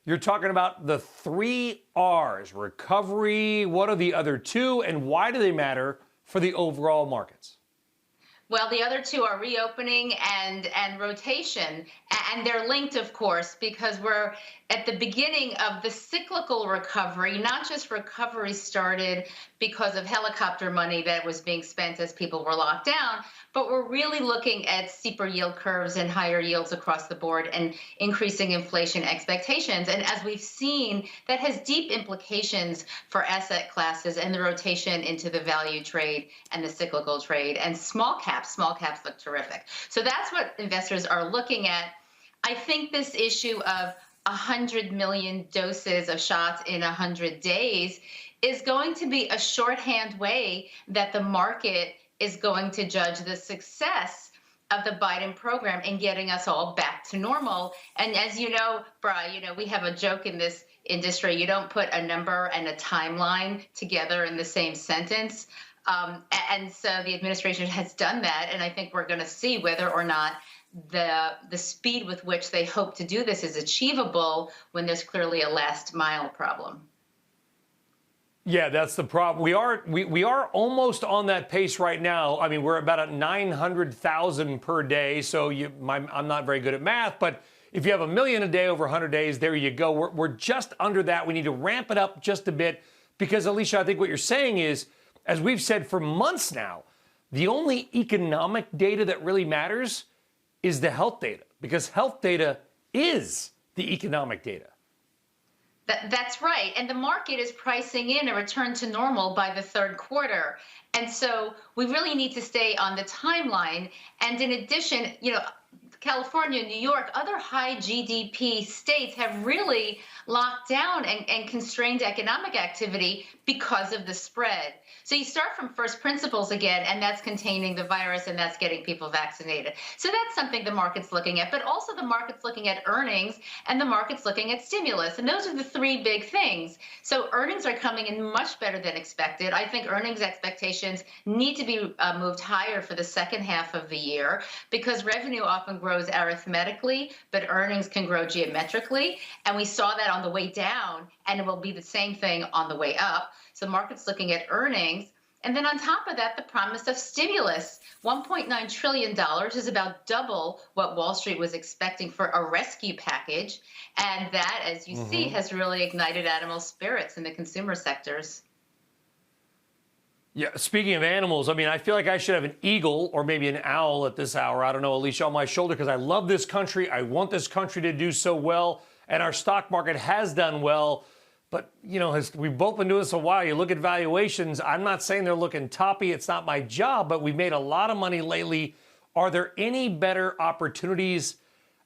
You're talking about the 3 R's, recovery. What are the other two, and why do they matter for the overall markets? Well, the other two are reopening and rotation, and they're linked, of course, because we're at the beginning of the cyclical recovery. Not just recovery started because of helicopter money that was being spent as people were locked down, but we're really looking at steeper yield curves and higher yields across the board and increasing inflation expectations. And as we've seen, that has deep implications for asset classes and the rotation into the value trade and the cyclical trade. And small caps look terrific. So that's what investors are looking at. I think this issue of 100 million doses of shots in 100 days is going to be a shorthand way that the market is going to judge the success of the Biden program in getting us all back to normal. And as you know, Bri, we have a joke in this industry. You don't put a number and a timeline together in the same sentence. And so the administration has done that. And I think we're going to see whether or not the speed with which they hope to do this is achievable when there's clearly a last mile problem. Yeah, that's the problem. We are almost on that pace right now. I mean, we're about at 900,000 per day. So I'm not very good at math, but if you have 1 million a day over 100 days, there you go. We're just under that. We need to ramp it up just a bit because, Alicia, I think what you're saying is, as we've said for months now, the only economic data that really matters is the health data, because health data is the economic data. That's right. And the market is pricing in a return to normal by the third quarter. And so we really need to stay on the timeline. And in addition, California, New York, other high GDP states have really locked down and constrained economic activity because of the spread. So you start from first principles again, and that's containing the virus and that's getting people vaccinated. So that's something the market's looking at, but also the market's looking at earnings and the market's looking at stimulus. And those are the three big things. So earnings are coming in much better than expected. I think earnings expectations need to be moved higher for the second half of the year because revenue often grows arithmetically, but earnings can grow geometrically. And we saw that on the way down, and it will be the same thing on the way up. So the market's looking at earnings. And then on top of that, the promise of stimulus. $1.9 trillion is about double what Wall Street was expecting for a rescue package. And that, as you see, has really ignited animal spirits in the consumer sectors. Yeah, speaking of animals, I mean, I feel like I should have an eagle or maybe an owl at this hour. I don't know, Alicia, on my shoulder, because I love this country. I want this country to do so well. And our stock market has done well. But, we've both been doing this a while. You look at valuations. I'm not saying they're looking toppy. It's not my job, but we've made a lot of money lately. Are there any better opportunities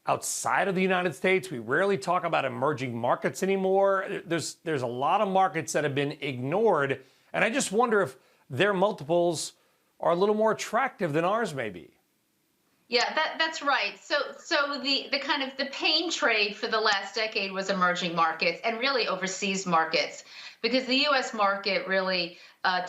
outside of the United States? We rarely talk about emerging markets anymore. There's a lot of markets that have been ignored. And I just wonder if their multiples are a little more attractive than ours may be. Yeah, that's right. So the kind of the pain trade for the last decade was emerging markets and really overseas markets, because the U.S. market really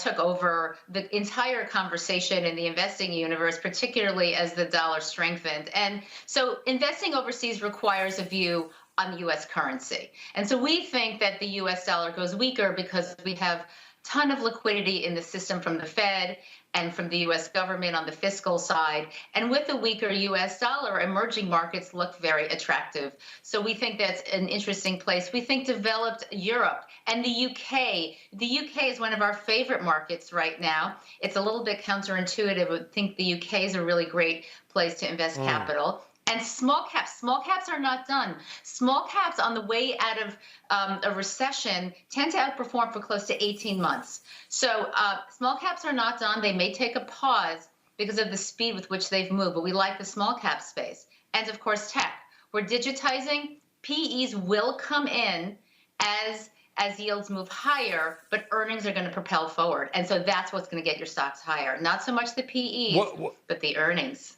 took over the entire conversation in the investing universe, particularly as the dollar strengthened. And so investing overseas requires a view on the U.S. currency. And so we think that the U.S. dollar goes weaker because we have a ton of liquidity in the system from the Fed and from the U.S. government on the fiscal side. And with a weaker U.S. dollar, emerging markets look very attractive. So we think that's an interesting place. We think developed Europe and the UK. The UK is one of our favorite markets right now. It's a little bit counterintuitive. I think the UK is a really great place to invest capital. And small caps are not done. Small caps on the way out of a recession tend to outperform for close to 18 months. So small caps are not done. They may take a pause because of the speed with which they've moved, but we like the small cap space. And of course, tech. We're digitizing. PEs will come in as yields move higher, but earnings are going to propel forward. And so that's what's going to get your stocks higher. Not so much the PEs, but the earnings.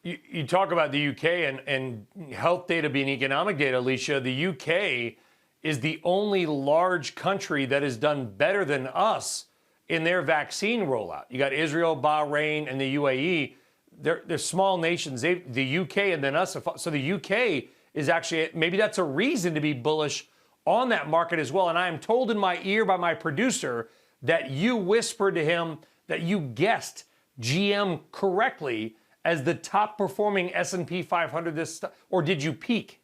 You talk about the UK and health data being economic data, Alicia. The UK is the only large country that has done better than us in their vaccine rollout. You got Israel, Bahrain, and the UAE. They're small nations. The UK and then us. So the UK is actually, maybe that's a reason to be bullish on that market as well. And I am told in my ear by my producer that you whispered to him that you guessed GM correctly as the top performing S&P 500 or did you peak?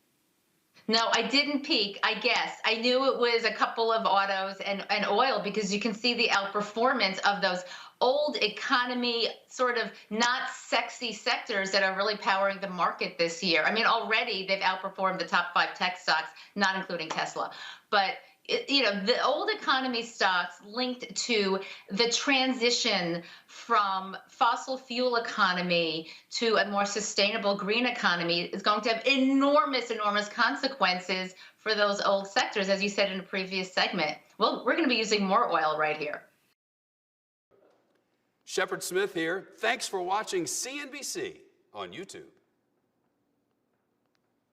No, I didn't peak. I guess I knew it was a couple of autos and oil, because you can see the outperformance of those old economy, sort of not sexy sectors that are really powering the market this year. I mean, already they've outperformed the top 5 tech stocks, not including Tesla. But the old economy stocks linked to the transition from fossil fuel economy to a more sustainable green economy is going to have enormous consequences for those old sectors, as you said in a previous segment. Well, we're going to be using more oil right here. Shepard Smith here. Thanks for watching CNBC on YouTube.